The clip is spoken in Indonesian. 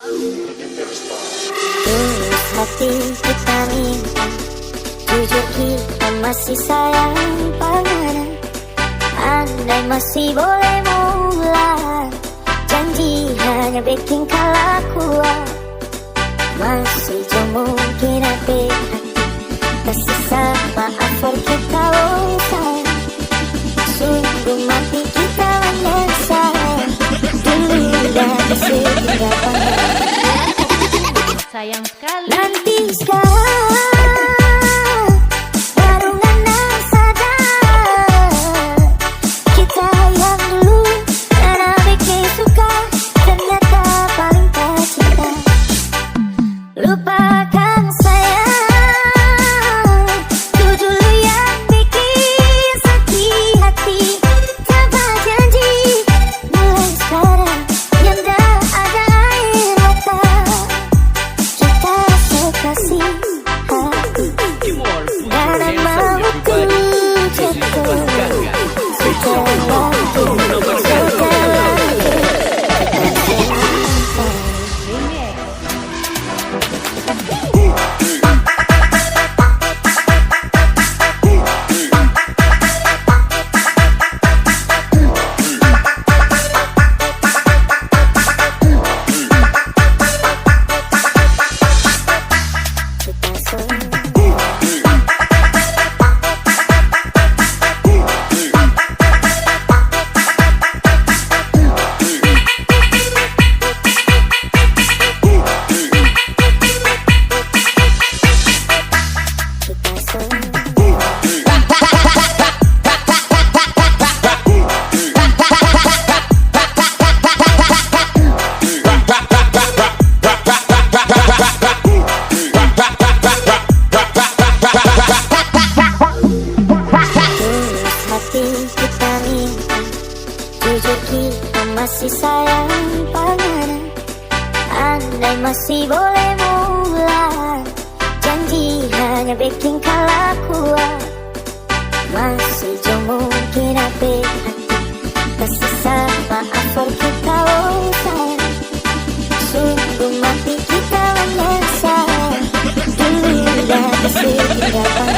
Tulus hati kita minta, jujur kita masih sayang pangeran. Andai masih boleh mulai, janji hanya bikin kalah kuat. Masih jauh mungkin hati tersisa, maaf for kita oh sayang. Sungguh mati kita menyesal, dulu dari setinggal pandang. Sayang sekali. Nanti sekarang baru ngena sadar, kita yang dulu karena bikin suka, ternyata paling tak cinta. Lupakan sayang, itu dulu yang bikin sakit hati. Tanpa janji, mulai sekarang yang dah ada air mata. Kita sekasih hati, karena mau ku jatuh setelah ku masih sayang pangeran. Andai masih boleh mulai, janji hanya bikin kalah kuat. Masih jauh mungkin hati tersisa, maaf for kita oh sayang. Sungguh mati kita menyesal, dulu dah setinggal.